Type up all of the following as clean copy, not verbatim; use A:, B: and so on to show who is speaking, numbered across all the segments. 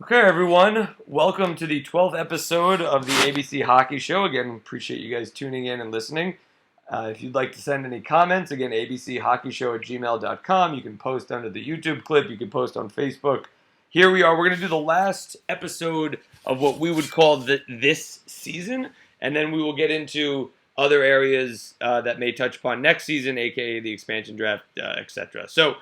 A: Okay, everyone, welcome to the 12th episode of the ABC Hockey Show. Again, appreciate you guys tuning in and listening. If you'd like to send any comments, again, abchockeyshow at gmail.com. You can post under the YouTube clip, you can post on Facebook. Here we are. We're going to do the last episode of what we would call this season, and then we will get into other areas that may touch upon next season, aka the expansion draft, etc. So,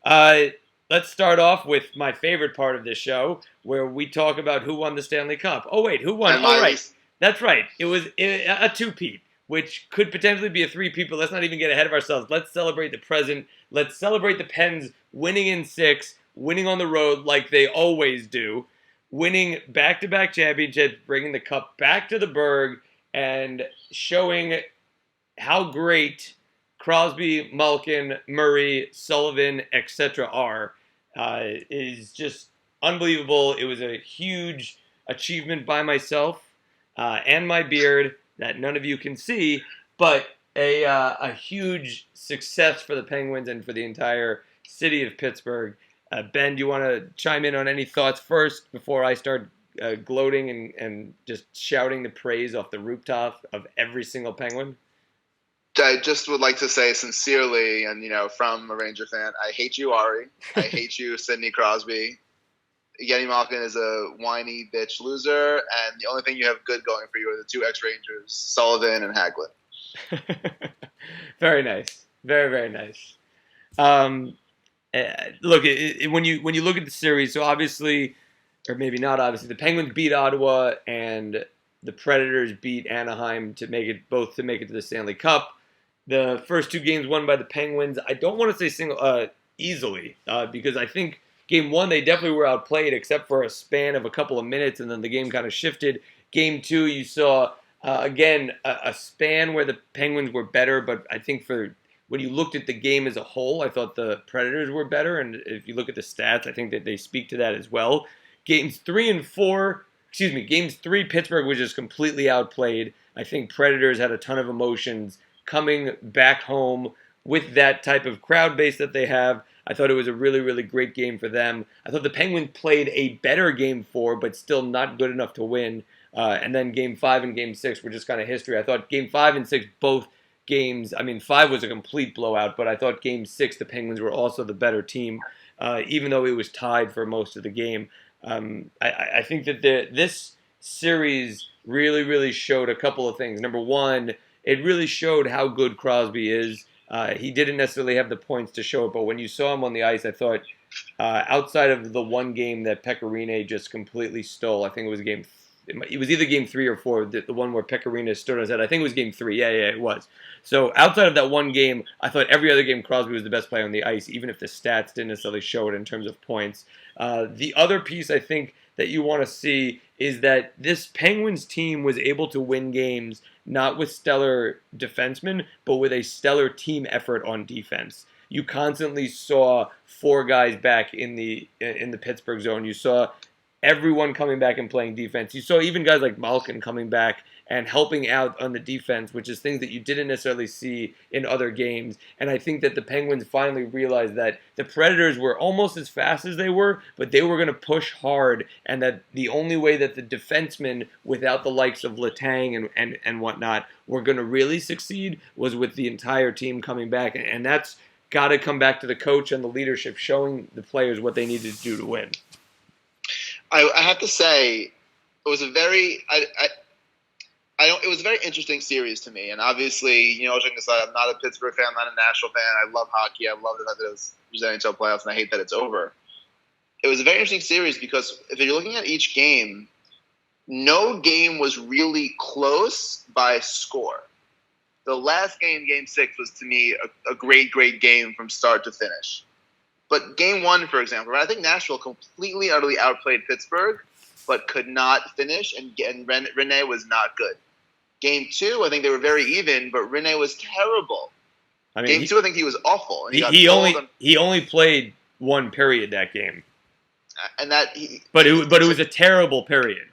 A: uh, let's start off with my favorite part of this show, where we talk about who won the Stanley Cup. Oh wait, who won?
B: And
A: Oh
B: my
A: right,
B: least,
A: that's right. It was a two-peat, which could potentially be a three-peat. But let's not even get ahead of ourselves. Let's celebrate the present. Let's celebrate the Pens winning in six, winning on the road like they always do, winning back-to-back championships, bringing the cup back to the Berg, and showing how great Crosby, Malkin, Murray, Sullivan, etc. are is just unbelievable. It was a huge achievement by myself and my beard that none of you can see, but a huge success for the Penguins and for the entire city of Pittsburgh. Ben, do you want to chime in on any thoughts first before I start gloating and just shouting the praise off the rooftop of every single Penguin?
B: I just would like to say sincerely, and from a Ranger fan, I hate you, Ari. I hate you, Sidney Crosby. Yenny Malkin is a whiny bitch loser, and the only thing you have good going for you are the two ex-Rangers, Sullivan and Hagelin.
A: Very nice, very very nice. Um, Look, when you look at the series, so obviously, or maybe not obviously, the Penguins beat Ottawa and the Predators beat Anaheim to make it to the Stanley Cup. The first two games won by the Penguins. I don't want to say easily because I think game one they definitely were outplayed except for a span of a couple of minutes, and then the game kind of shifted. Game two, you saw again a span where the Penguins were better, but I think for when you looked at the game as a whole, I thought the Predators were better, and if you look at the stats, I think that they speak to that as well. Games three and four, games three, Pittsburgh was just completely outplayed. I think Predators had a ton of emotions coming back home with that type of crowd base that they have. I thought it was a really, really great game for them. I thought the Penguins played a better game four, but still not good enough to win. And then game five and game six were just kind of history. I thought game five and six, both games, I mean, five was a complete blowout, but I thought game six, the Penguins were also the better team, even though it was tied for most of the game. I think that this series really, really showed a couple of things. Number one, it really showed how good Crosby is. He didn't necessarily have the points to show it, but when you saw him on the ice, I thought outside of the one game that Pecorine just completely stole, I think it was it was either game three or four, the one where Pecorine stood on his head. I think it was game three. Yeah, it was. So outside of that one game, I thought every other game Crosby was the best player on the ice, even if the stats didn't necessarily show it in terms of points. The other piece I think that you want to see is that this Penguins team was able to win games not with stellar defensemen, but with a stellar team effort on defense. You constantly saw four guys back in the Pittsburgh zone. You saw everyone coming back and playing defense. You saw even guys like Malkin coming back and helping out on the defense, which is things that you didn't necessarily see in other games. And I think that the Penguins finally realized that the Predators were almost as fast as they were, but they were going to push hard, and that the only way that the defensemen, without the likes of Letang and whatnot, were going to really succeed was with the entire team coming back. And that's got to come back to the coach and the leadership, showing the players what they needed to do to win.
B: I have to say, it was a very I don't. It was a very interesting series to me, and obviously, judging aside, I'm not a Pittsburgh fan, I'm not a Nashville fan. I love hockey. I love the fact that it was NHL playoffs, and I hate that it's over. It was a very interesting series because if you're looking at each game, no game was really close by score. The last game, Game 6, was to me a great, great game from start to finish. But Game 1, for example, right, I think Nashville completely, utterly outplayed Pittsburgh, but could not finish, and Rene was not good. Game 2, I think they were very even, but Rene was terrible. I mean, Game 2, I think he was awful. And
A: he only played one period that game,
B: and
A: but it was a terrible period.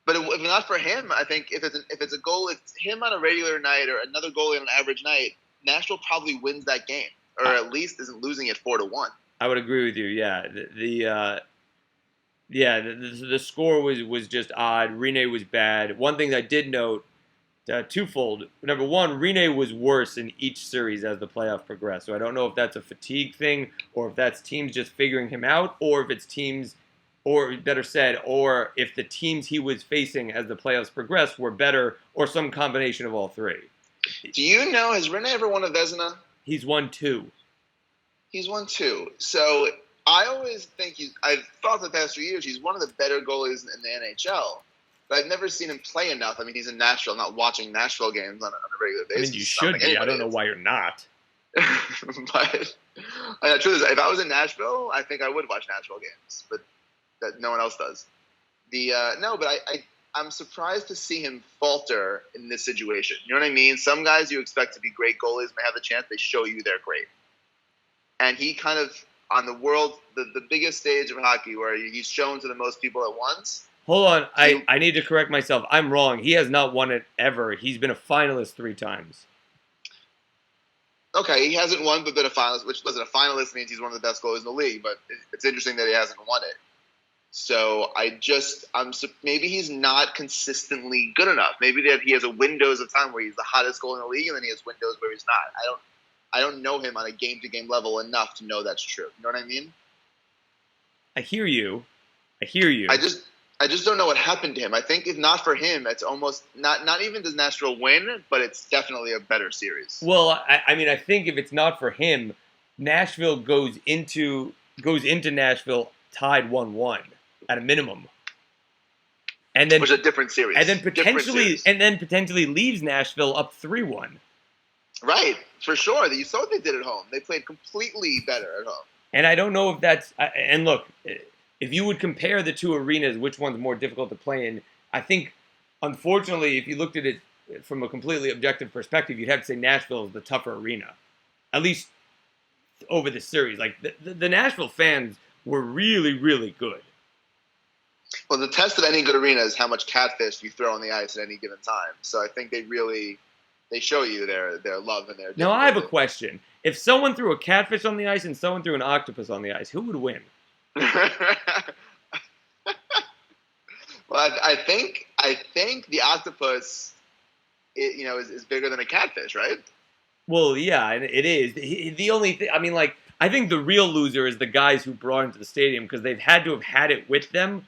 B: But if not for him, I think if it's a goal, it's him on a regular night or another goalie on an average night, Nashville probably wins that game, or at least isn't losing it 4-1.
A: I would agree with you. Yeah, Yeah, the score was just odd. Rene was bad. One thing I did note, twofold. Number one, Rene was worse in each series as the playoff progressed. So I don't know if that's a fatigue thing, or if that's teams just figuring him out, or if it's teams, or better said, or if the teams he was facing as the playoffs progressed were better, or some combination of all three.
B: Do you know, has Rene ever won a Vezina?
A: He's won two.
B: He's won two. So I always think I've thought the past few years he's one of the better goalies in the NHL. But I've never seen him play enough. I mean, he's in Nashville, not watching Nashville games on a regular basis.
A: I mean, you should be. I don't know why you're not.
B: But the truth is, if I was in Nashville, I think I would watch Nashville games. But that no one else does. But I'm surprised to see him falter in this situation. You know what I mean? Some guys you expect to be great goalies may have the chance. They show you they're great. And he kind of, on the biggest stage of hockey where he's shown to the most people at once.
A: Hold on. I need to correct myself. I'm wrong. He has not won it ever. He's been a finalist 3 times.
B: Okay, he hasn't won but been a finalist, which, listen, a finalist means he's one of the best goalies in the league, but it's interesting that he hasn't won it. So maybe he's not consistently good enough. Maybe that he has a windows of time where he's the hottest goalie in the league, and then he has windows where he's not. I don't know him on a game-to-game level enough to know that's true. You know what I mean?
A: I hear you.
B: I just don't know what happened to him. I think if not for him, it's almost not even does Nashville win, but it's definitely a better series.
A: Well, I mean, I think if it's not for him, Nashville goes into Nashville tied 1-1 at a minimum. And then
B: which is a different series.
A: And then potentially leaves Nashville up 3-1.
B: Right, for sure. You saw what they did at home. They played completely better at home.
A: And I don't know if that's and look, if you would compare the two arenas, which one's more difficult to play in, I think, unfortunately, if you looked at it from a completely objective perspective, you'd have to say Nashville is the tougher arena, at least over the series. Like, the Nashville fans were really, really good.
B: Well, the test of any good arena is how much catfish you throw on the ice at any given time. So I think they show you their love and their...
A: Now, I have a question. If someone threw a catfish on the ice and someone threw an octopus on the ice, who would win?
B: Well, I think the octopus, is bigger than a catfish, right?
A: Well, yeah, it is. The only thing, I mean, like, I think the real loser is the guys who brought him to the stadium because they've had to have had it with them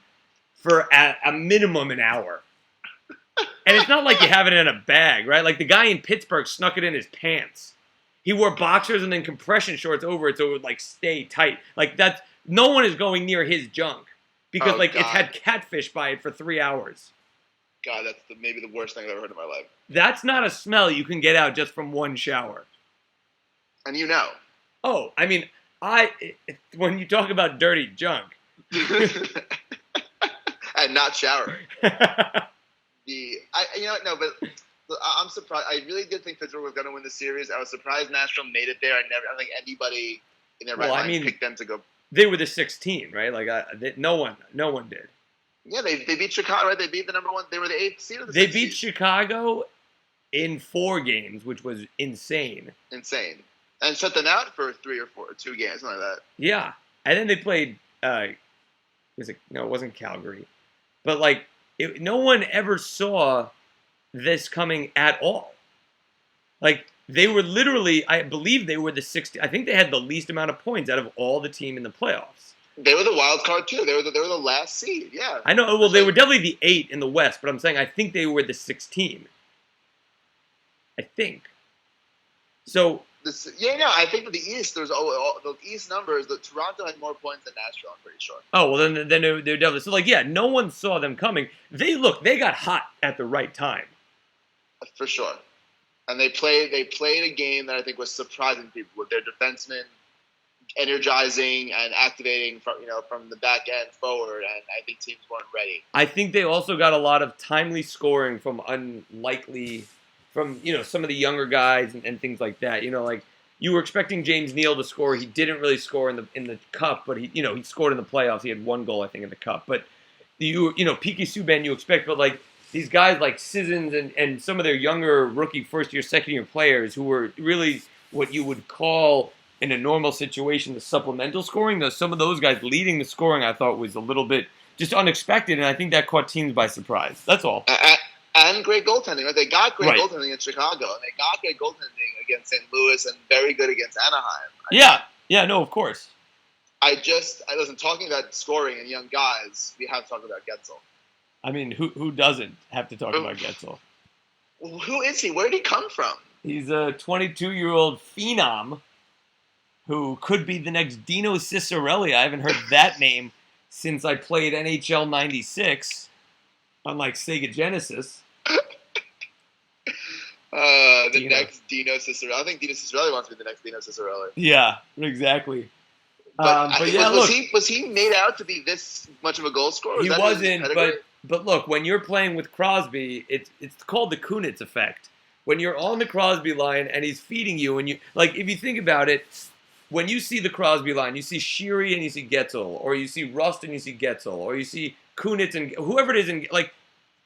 A: for a minimum an hour. And it's not like you have it in a bag, right? Like the guy in Pittsburgh snuck it in his pants. He wore boxers and then compression shorts over it so it would like stay tight. Like that's no one is going near his junk because it's had catfish by it for 3 hours.
B: God, that's maybe the worst thing I've ever heard in my life.
A: That's not a smell you can get out just from one shower.
B: And
A: Oh, I mean, when you talk about dirty junk.
B: And not showering. But I'm surprised. I really did think Pittsburgh was going to win the series. I was surprised Nashville made it there. I don't think anybody in their right mind picked them to go.
A: They were the 16, right? Like no one did.
B: Yeah, they beat Chicago, right? They beat the number one. They were the 8th seed. Or the
A: they
B: 6th
A: beat
B: seed?
A: Chicago in 4 games, which was insane.
B: And shut them out for 3 or 4, 2 games, something like that.
A: Yeah, and then they played. It wasn't Calgary, but like no one ever saw this coming at all. Like they were literally, I believe they were the 60. I think they had the least amount of points out of all the team in the playoffs.
B: They were the wild card too. They were the last seed. Yeah,
A: I know. Well, they were definitely the 8 in the West, but I'm saying I think they were the 16. I think. So.
B: I think that the East, there's the East numbers. The Toronto had more points than Nashville. I'm pretty sure.
A: Oh well, then they were definitely so. Like, yeah, no one saw them coming. They got hot at the right time. For
B: sure, and they played a game that I think was surprising people with their defensemen energizing and activating from the back end forward, and I think teams weren't ready.
A: I think they also got a lot of timely scoring from some of the younger guys and things like that. Like you were expecting James Neal to score. He didn't really score in the cup, but he scored in the playoffs. He had 1 goal, I think, in the cup. But P.K. Subban you expect, but like these guys like Sissons and some of their younger rookie, first year, second year players who were really what you would call in a normal situation the supplemental scoring. Some of those guys leading the scoring I thought was a little bit just unexpected, and I think that caught teams by surprise. That's all.
B: And great goaltending. Right? They got great
A: Right.
B: goaltending in Chicago, and they got great goaltending against St. Louis, and very good against Anaheim.
A: Yeah, no, of course.
B: I wasn't talking about scoring and young guys. We have to talk about Getzel.
A: I mean, who doesn't have to talk about Getzel?
B: Who is he? Where did he come from?
A: He's a 22-year-old phenom who could be the next Dino Ciccarelli. I haven't heard that name since I played NHL 96 on like Sega Genesis.
B: Next Dino Ciccarelli. I think Dino Ciccarelli wants to be the next Dino Ciccarelli.
A: Yeah, exactly.
B: But
A: yeah,
B: was he made out to be this much of a goal scorer?
A: He wasn't, but look, when you're playing with Crosby, it's called the Kunitz effect. When you're on the Crosby line and he's feeding you, and you like, if you think about it, when you see the Crosby line, you see Sheary and you see Getzel, or you see Rust and you see Getzel, or you see Kunitz and whoever it is, and like,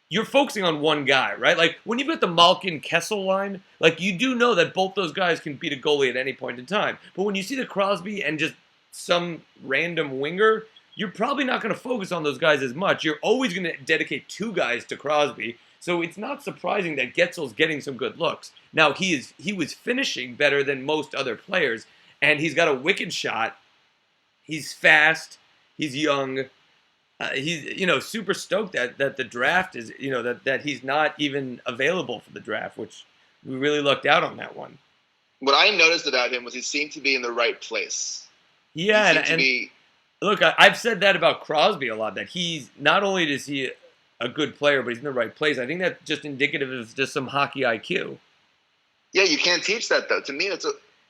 A: you're focusing on one guy, right? Like, when you've got the Malkin-Kessel line, like, you do know that both those guys can beat a goalie at any point in time. But when you see the Crosby and just some random winger, you're probably not going to focus on those guys as much. You're always going to dedicate two guys to Crosby. So it's not surprising that Getzel's getting some good looks. Now, he was finishing better than most other players, and he's got a wicked shot. He's fast. He's young. He's super stoked that the draft is that he's not even available for the draft, which we really lucked out on that one.
B: What I noticed about him was he seemed to be in the right place.
A: Yeah, look, I've said that about Crosby a lot. That he's not only is he a good player, but he's in the right place. I think that's just indicative of just some hockey IQ.
B: Yeah, you can't teach that though. To me, it's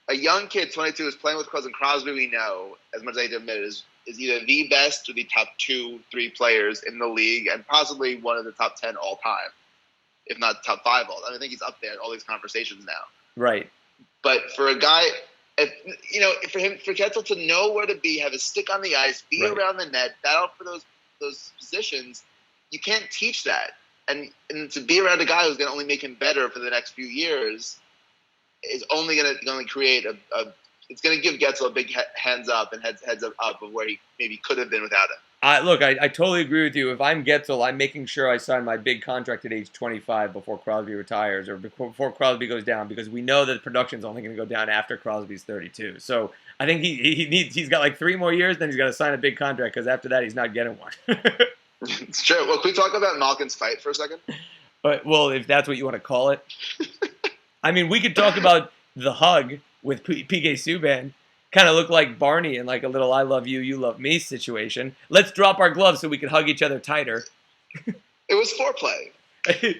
B: a young kid, 22, is playing with Cousin Crosby. We know, as much as I hate to admit it, is either the best or the top 2-3 players in the league, and possibly one of the top 10 all time, if not top 5 all. I mean, I think he's up there in all these conversations now.
A: Right.
B: But for a guy, for Getzel to know where to be, have his stick on the ice, be around the net, battle for those positions, you can't teach that. And to be around a guy who's going to only make him better for the next few years is only going to create it's going to give Getzel a big hands up and heads up of where he maybe could have been without him.
A: I totally agree with you. If I'm Getzel, I'm making sure I sign my big contract at age 25 before Crosby retires or before Crosby goes down, because we know that production's only going to go down after Crosby's 32. So I think he's got like 3 more years, then he's got to sign a big contract, because after that he's not getting one.
B: It's true. Well, can we talk about Malkin's fight for a second?
A: Well, if that's what you want to call it. I mean, we could talk about the hug with PK Subban. Kind of looked like Barney in like a little "I love you, you love me" situation. Let's drop our gloves so we can hug each other tighter.
B: It was foreplay.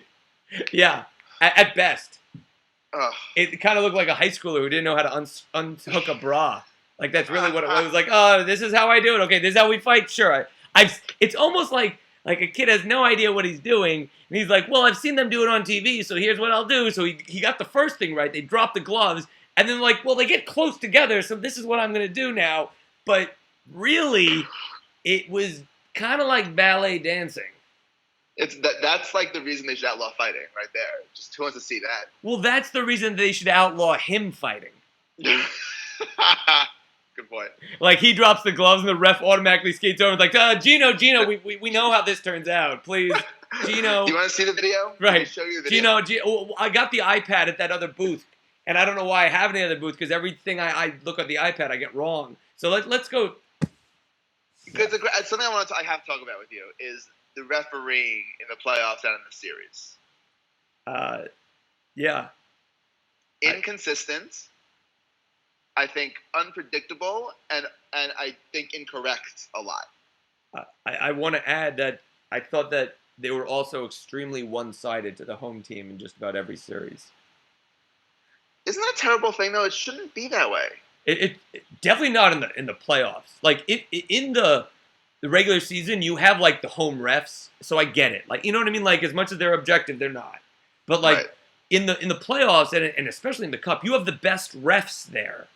A: Yeah, at best.
B: Ugh.
A: It kind of looked like a high schooler who didn't know how to unhook a bra. Like, that's really what it was. Like, oh, this is how I do it. Okay, this is how we fight. Sure. It's almost like a kid has no idea what he's doing, and he's like, well, I've seen them do it on TV, so here's what I'll do. So he got the first thing right. They dropped the gloves. And then, like, well, they get close together, so this is what I'm going to do now. But really, it was kind of like ballet dancing.
B: That's like the reason they should outlaw fighting right there. Just who wants to see that?
A: Well, that's the reason they should outlaw him fighting.
B: Good point.
A: Like, he drops the gloves and the ref automatically skates over and is like, Gino, we know how this turns out. Please, Gino.
B: Do you want to see the video?
A: Right.
B: Let me show you the video.
A: Gino, I got the iPad at that other booth. And I don't know why I have any other booth, because everything I look at the iPad, I get wrong. So let's go.
B: Because something I have to talk about with you is the refereeing in the playoffs and in the series.
A: Yeah.
B: Inconsistent. I think unpredictable, and I think incorrect a lot.
A: I want to add that I thought that they were also extremely one-sided to the home team in just about every series.
B: Isn't that a terrible thing, though? It shouldn't be that way.
A: It definitely not in the playoffs. Like, in the regular season, you have like the home refs, so I get it. Like, you know what I mean? Like, as much as they're objective, they're not. But like
B: Right.
A: in the playoffs and especially in the cup, you have the best refs there.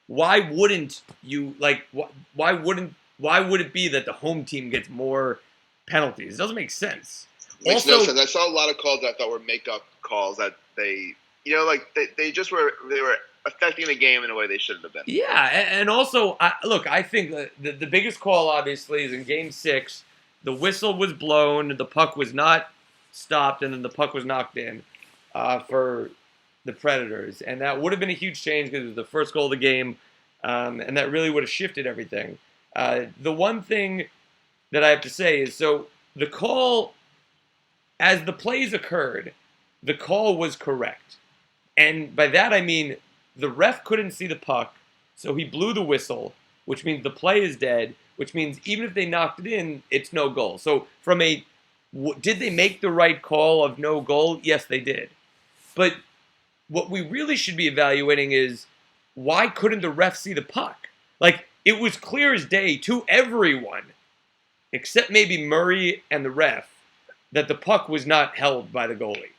A: Why wouldn't you like? Why would it be that the home team gets more penalties? It doesn't make sense.
B: Makes no sense. I saw a lot of calls that I thought were makeup calls that they were affecting the game in a way they shouldn't have been.
A: Yeah, and also, I think the biggest call, obviously, is in Game 6. the whistle was blown, the puck was not stopped, and then the puck was knocked in for the Predators. And that would have been a huge change because it was the first goal of the game, and that really would have shifted everything. The one thing that I have to say is, so the call, as the plays occurred, the call was correct. And by that I mean the ref couldn't see the puck, so he blew the whistle, which means the play is dead, which means even if they knocked it in, it's no goal. So did they make the right call of no goal? Yes, they did. But what we really should be evaluating is, why couldn't the ref see the puck? Like, it was clear as day to everyone, except maybe Murray and the ref, that the puck was not held by the goalie.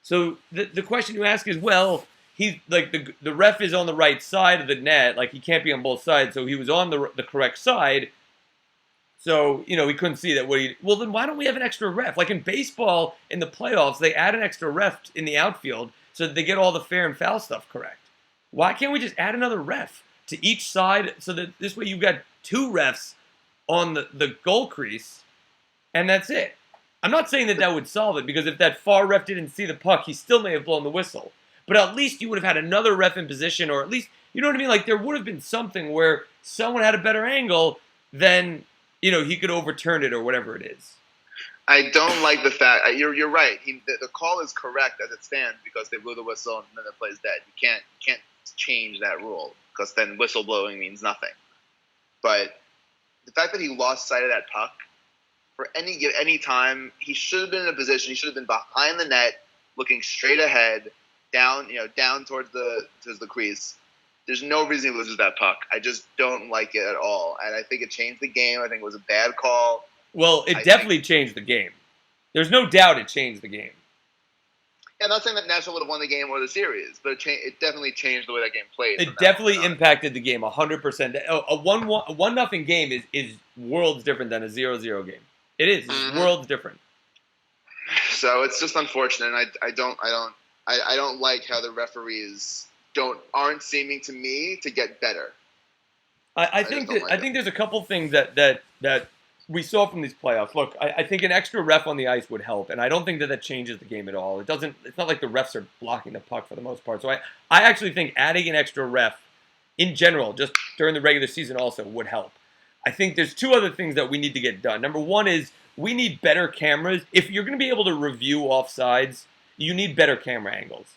A: So the question you ask is, well, he's like the ref is on the right side of the net, like he can't be on both sides, so he was on the correct side. So, he couldn't see that. Well, then why don't we have an extra ref? Like in baseball, in the playoffs, they add an extra ref in the outfield so that they get all the fair and foul stuff correct. Why can't we just add another ref to each side so that this way you've got two refs on the goal crease, and that's it? I'm not saying that would solve it, because if that far ref didn't see the puck, he still may have blown the whistle. But at least you would have had another ref in position, or at least, you know what I mean? Like, there would have been something where someone had a better angle, then, he could overturn it or whatever it is.
B: I don't like the fact you're right. The call is correct as it stands because they blew the whistle and then the play's dead. You can't change that rule because then whistle blowing means nothing. But the fact that he lost sight of that puck for any time, he should have been in a position. He should have been behind the net, looking straight ahead, down towards the crease. There's no reason he loses that puck. I just don't like it at all, and I think it changed the game. I think it was a bad call.
A: Well, it definitely changed the game. There's no doubt it changed the game.
B: Yeah, I'm not saying that Nashville would have won the game or the series, but it definitely changed the way that game played.
A: It definitely impacted the game 100%. A 1-0 game is worlds different than a 0-0 game. It is. It's worlds different.
B: So it's just unfortunate. And I don't like how the referees aren't seeming to me to get better.
A: I think there's a couple things that we saw from these playoffs. Look, I think an extra ref on the ice would help, and I don't think that changes the game at all. It's not like the refs are blocking the puck for the most part. So I actually think adding an extra ref in general, just during the regular season also, would help. I think there's two other things that we need to get done. Number one is we need better cameras. If you're going to be able to review offsides, you need better camera angles.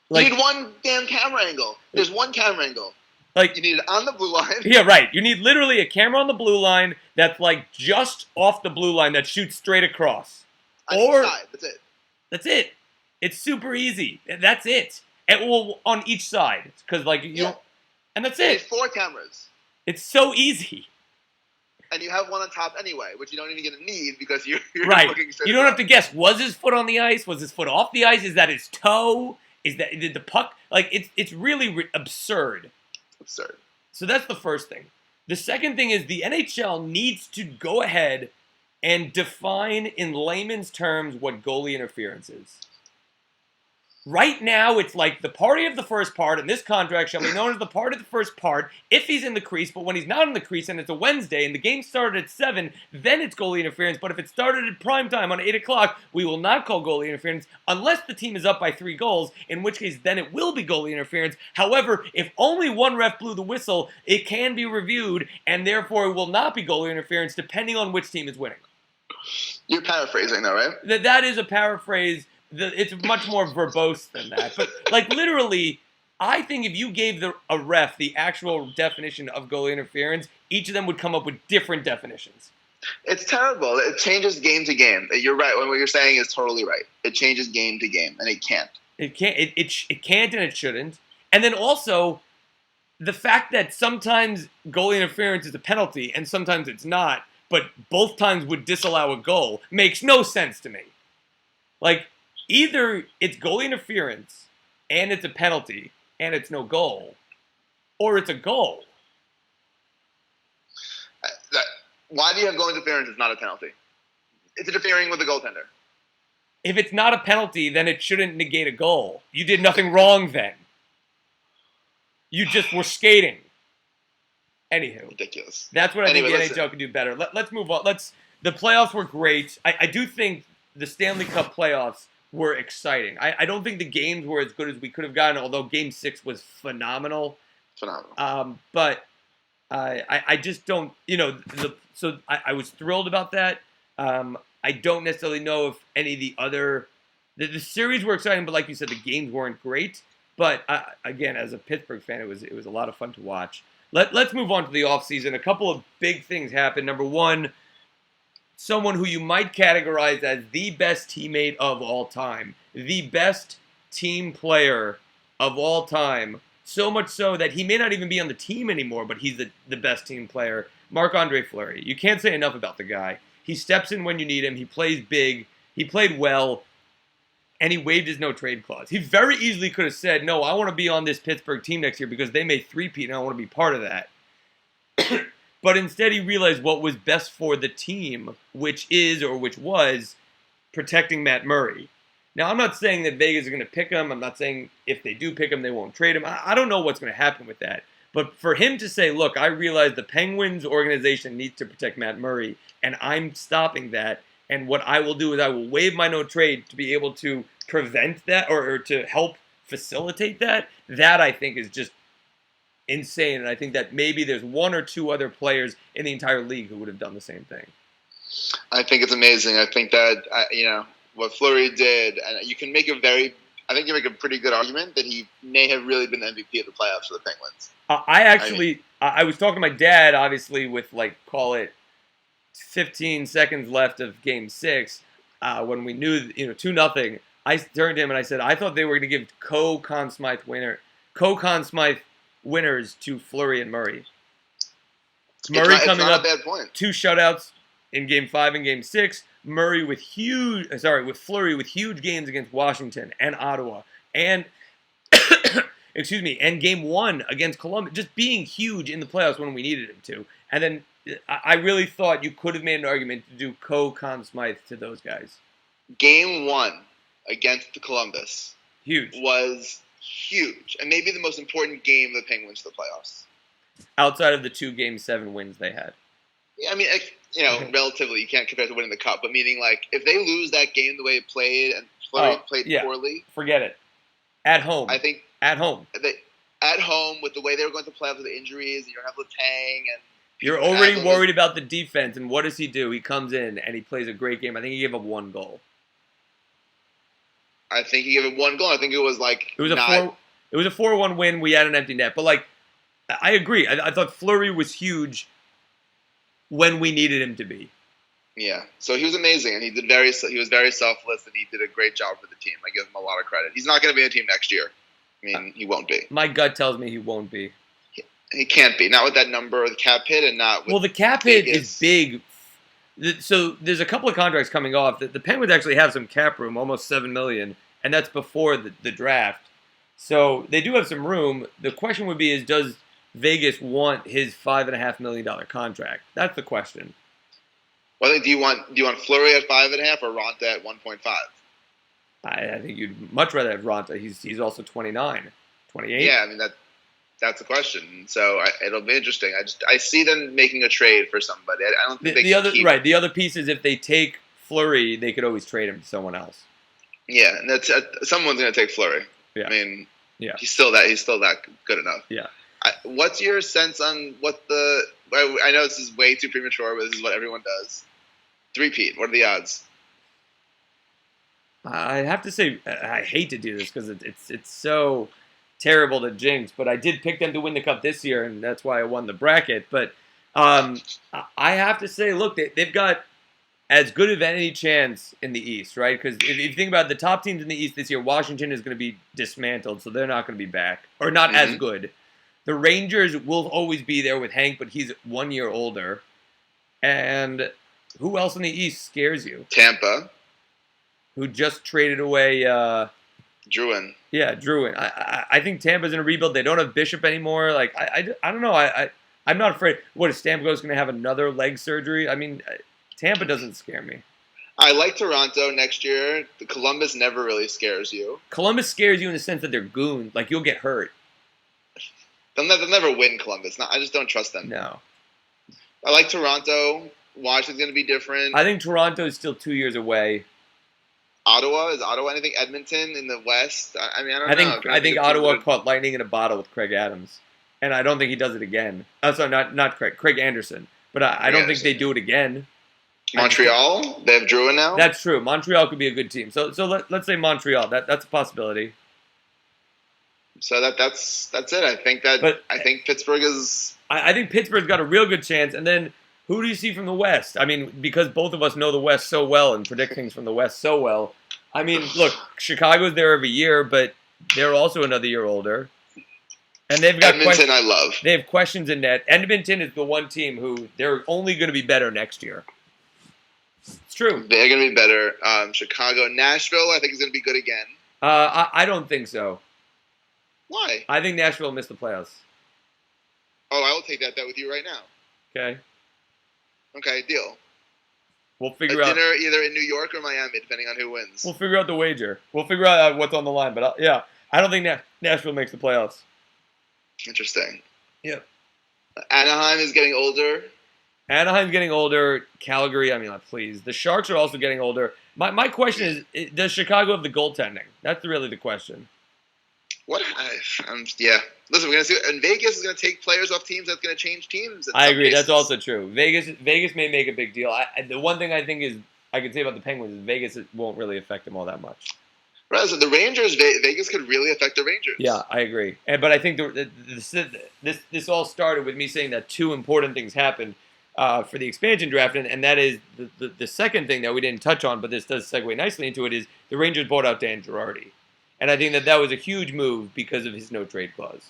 B: You need one damn camera angle. There's one camera angle. Like, you need it on the blue line.
A: Yeah, right. You need literally a camera on the blue line that's like just off the blue line that shoots straight across.
B: On each side. That's it.
A: That's it. It's super easy. That's it. And on each side, because and that's it.
B: There's 4 cameras.
A: It's so easy.
B: And you have one on top anyway, which you don't even get a need because you're
A: right.
B: looking straight.
A: You don't have to guess. Was his foot on the ice? Was his foot off the ice? Is that his toe? Did the puck? Like, it's really absurd.
B: Absurd.
A: So that's the first thing. The second thing is the NHL needs to go ahead and define in layman's terms what goalie interference is. Right now, it's like the party of the first part, and this contract shall be known as the part of the first part if he's in the crease, but when he's not in the crease and it's a Wednesday and the game started at 7, then it's goalie interference. But if it started at prime time on 8 o'clock, we will not call goalie interference unless the team is up by 3 goals, in which case then it will be goalie interference. However, if only one ref blew the whistle, it can be reviewed, and therefore it will not be goalie interference depending on which team is winning.
B: You're paraphrasing though, right?
A: That is a paraphrase. It's much more verbose than that. But, like, literally, I think if you gave a ref the actual definition of goalie interference, each of them would come up with different definitions.
B: It's terrible. It changes game to game. You're right. What you're saying is totally right. It changes game to game, and it can't.
A: It can't. It can't, and it shouldn't. And then also, the fact that sometimes goalie interference is a penalty and sometimes it's not, but both times would disallow a goal, makes no sense to me. Like, either it's goalie interference and it's a penalty and it's no goal, or it's a goal.
B: Why do you have goal interference? It's not a penalty. It's interfering with the goaltender.
A: If it's not a penalty, then it shouldn't negate a goal. You did nothing wrong then. You just were skating. Anywho,
B: Ridiculous.
A: that's what I
B: Anyway,
A: think the NHL can do better. Let's move on. The playoffs were great. I do think the Stanley Cup playoffs were exciting. I don't think the games were as good as we could have gotten, although Game 6 was phenomenal. But I just don't, so I was thrilled about that. I don't necessarily know if any of the other, the series were exciting, but like you said, the games weren't great. But again, as a Pittsburgh fan, it was a lot of fun to watch. Let's move on to the offseason. A couple of big things happened. Number one, someone who you might categorize as the best teammate of all time, the best team player of all time, so much so that he may not even be on the team anymore, but he's the best team player, Marc-Andre Fleury. You can't say enough about the guy. He steps in when you need him. He plays big. He played well. And he waived his no-trade clause. He very easily could have said, no, I want to be on this Pittsburgh team next year because they made three-peat and I want to be part of that. But instead he realized what was best for the team, which was protecting Matt Murray. Now, I'm not saying that Vegas is going to pick him. I'm not saying if they do pick him, they won't trade him. I don't know what's going to happen with that. But for him to say, look, I realize the Penguins organization needs to protect Matt Murray, and I'm stopping that. And what I will do is I will waive my no trade to be able to prevent that or to help facilitate that. That, I think, is just insane. And I think that maybe there's one or two other players in the entire league who would have done the same thing.
B: I think it's amazing. I think that, what Fleury did, and you can make I think you make a pretty good argument that he may have really been the MVP of the playoffs for the Penguins.
A: I was talking to my dad, obviously, with call it 15 seconds left of Game 6, when we knew, 2-0. I turned to him and I said, I thought they were going to give Conn Smythe winners to Fleury and Murray. Murray coming up, 2 shutouts in Game 5 and Game 6. Fleury with huge games against Washington and Ottawa, and and Game 1 against Columbus, just being huge in the playoffs when we needed him to. And then I really thought you could have made an argument to do Conn Smythe to those guys.
B: Game 1 against the Columbus was huge, and maybe the most important game of the Penguins to the playoffs.
A: Outside of the 2 Game 7 wins they had.
B: Yeah, I mean, relatively, you can't compare it to winning the Cup, but meaning, if they lose that game the way it played and Fleury played poorly.
A: Forget it. At home.
B: I think.
A: At home.
B: At home, with the way they were going to play with the injuries, and you don't have Letang, and
A: you're already worried about the defense, and what does he do? He comes in, and he plays a great game. I think he gave up 1 goal.
B: I think he gave up 1 goal. I think it was
A: It was a 4-1 win. We had an empty net. But, I agree. I thought Fleury was huge when we needed him to be.
B: Yeah. So he was amazing, and he was very selfless, and he did a great job for the team. I give him a lot of credit. He's not going to be on the team next year. I mean, he won't be.
A: My gut tells me he won't be.
B: He can't be. Not with that number, the cap hit, and not with.
A: Well, the cap hit is big. So there's a couple of contracts coming off. The Penguins actually have some cap room, almost $7 million, and that's before the draft. So they do have some room. The question would be: does Vegas want his $5.5 million contract? That's the question.
B: Well, do you want Fleury at 5.5 or Ronta at 1.5?
A: I think you'd much rather have Ronta. He's also 29, 28.
B: Yeah, I mean that's the question. So it'll be interesting. I see them making a trade for somebody. I don't think
A: the other piece is if they take Fleury, they could always trade him to someone else.
B: Yeah, and that's someone's going to take Fleury.
A: Yeah.
B: I mean,
A: yeah,
B: he's still that good enough.
A: Yeah.
B: What's your sense on what I know this is way too premature, but this is what everyone does. 3-peat. What are the odds?
A: I have to say, I hate to do this because it's so terrible to jinx, but I did pick them to win the Cup this year, and that's why I won the bracket. But I have to say, look, they've got as good of any chance in the East, right? Because if you think about it, the top teams in the East this year, Washington is going to be dismantled, so they're not going to be back, or not as good. The Rangers will always be there with Hank, but he's 1 year older. And who else in the East scares you?
B: Tampa.
A: Who just traded away
B: Drouin.
A: Yeah, Drouin. I think Tampa's in a rebuild. They don't have Bishop anymore. I don't know. I'm not afraid. What, is Stamkos going to have another leg surgery? I mean, Tampa doesn't scare me.
B: I like Toronto next year. The Columbus never really scares you.
A: Columbus scares you in the sense that they're goons. Like, you'll get hurt.
B: They'll never win Columbus. I just don't trust them.
A: No.
B: I like Toronto. Washington's going to be different.
A: I think Toronto is still 2 years away.
B: Ottawa, is Ottawa anything? Edmonton in the West? I mean, I don't know.
A: I think Ottawa caught lightning in a bottle with Craig Adams, and I don't think he does it again. Oh, sorry, not Craig Anderson, but I don't think they do it again.
B: Montreal, they have Drouin now.
A: That's true. Montreal could be a good team. So let's say Montreal. That's a possibility.
B: So that's it. I think Pittsburgh is.
A: I think Pittsburgh's got a real good chance, and then. Who do you see from the West? I mean, because both of us know the West so well and predict things from the West so well. I mean, look, Chicago's there every year, but they're also another year older. And they've got
B: Edmonton, I love.
A: They have questions in net. Edmonton is the one team who they're only going to be better next year. It's true.
B: They're going to be better. Chicago, Nashville, I think is going to be good again.
A: I don't think so.
B: Why?
A: I think Nashville missed the playoffs.
B: Oh, I will take that bet with you right now.
A: Okay.
B: Okay, deal.
A: We'll figure out
B: dinner either in New York or Miami, depending on who wins.
A: We'll figure out the wager. We'll figure out what's on the line. But I don't think Nashville makes the playoffs.
B: Interesting.
A: Yep.
B: Anaheim is getting older.
A: Anaheim's getting older. Calgary, I mean, please. The Sharks are also getting older. My question is, does Chicago have the goaltending? That's really the question.
B: What? Yeah. Listen, we're gonna see. And Vegas is gonna take players off teams. That's gonna change teams.
A: I agree. Cases. That's also true. Vegas may make a big deal. The one thing I think is I can say about the Penguins is Vegas won't really affect them all that much.
B: Right. So the Rangers, Vegas could really affect the Rangers.
A: Yeah, I agree. But I think this all started with me saying that two important things happened for the expansion draft, and that is the second thing that we didn't touch on, but this does segue nicely into it, is the Rangers bought out Dan Girardi. And I think that was a huge move because of his no trade clause.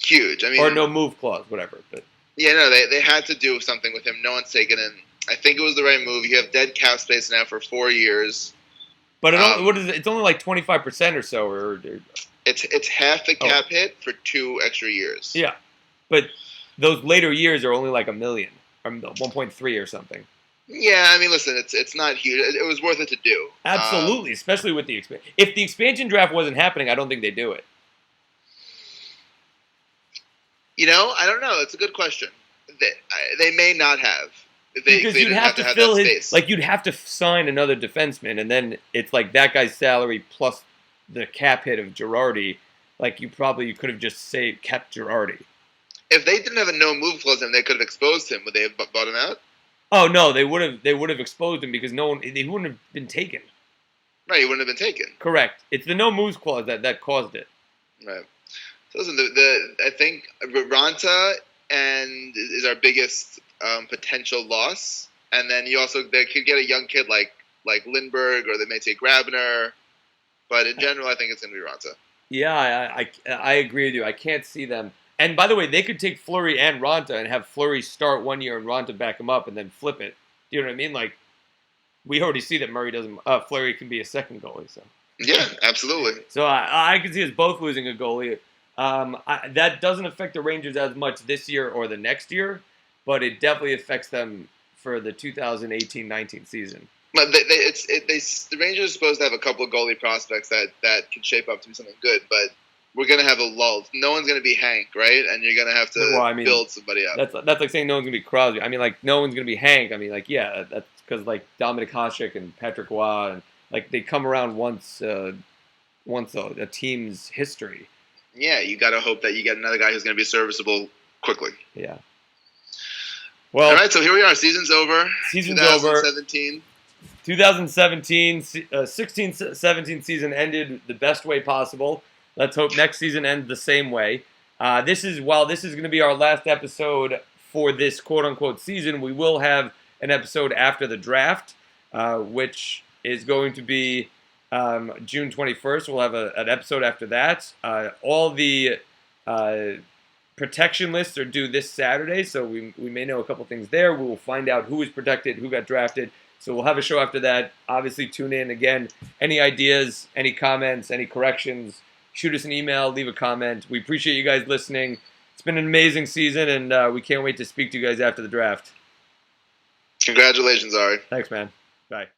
B: Huge. I mean,
A: or no move clause, whatever. But
B: yeah, no, they had to do something with him. No one's taken him. I think it was the right move. You have dead cap space now for 4 years.
A: But what is it? It's only like 25% or so, or
B: it's half the cap hit for 2 extra years.
A: Yeah, but those later years are only like $1 million or 1.3 or something.
B: Yeah, I mean, listen, it's not huge. It was worth it to do.
A: Absolutely, especially with the expansion. If the expansion draft wasn't happening, I don't think they'd do it.
B: I don't know. It's a good question. They may not have.
A: Because you'd have to fill his, like, you'd have to sign another defenseman, and then it's like that guy's salary plus the cap hit of Girardi. Like, you could have just kept Girardi.
B: If they didn't have a no move clause, then they could have exposed him. Would they have bought him out?
A: Oh no, they would have exposed him because he wouldn't have been taken.
B: Right, he wouldn't have been taken.
A: Correct. It's the no moves clause that caused it.
B: Right. So listen, I think Raanta is our biggest potential loss, and then they could get a young kid like Lindbergh, or they may take Grabner, but in general, I think it's going to be Raanta.
A: Yeah, I agree with you. I can't see them. And by the way, they could take Fleury and Raanta and have Fleury start 1 year and Raanta back him up and then flip it. Do you know what I mean? Like, we already see that Fleury can be a second goalie. So
B: yeah, absolutely.
A: So I can see us both losing a goalie. That doesn't affect the Rangers as much this year or the next year, but it definitely affects them for the 2018-19 season.
B: But the Rangers are supposed to have a couple of goalie prospects that can shape up to be something good, but we're going to have a lull. No one's going to be Hank, right? And you're going to have to build somebody up.
A: That's like saying no one's going to be Crosby. I mean, like, no one's going to be Hank. I mean, like, yeah, that's because, like, Dominik Hasek and Patrick Roy, and, like, they come around once a team's history.
B: Yeah, you got to hope that you get another guy who's going to be serviceable quickly.
A: Yeah. Well,
B: all right, so here we are. Season's over.
A: Season's
B: 2017.
A: over. 2017, 16-17 season ended the best way possible. Let's hope next season ends the same way. This is going to be our last episode for this quote-unquote season. We will have an episode after the draft, which is going to be June 21st. We'll have an episode after that. All the protection lists are due this Saturday, so we may know a couple things there. We will find out who was protected, who got drafted. So we'll have a show after that. Obviously, tune in. Again, any ideas, any comments, any corrections, shoot us an email, leave a comment. We appreciate you guys listening. It's been an amazing season, and we can't wait to speak to you guys after the draft.
B: Congratulations, Ari.
A: Thanks, man. Bye.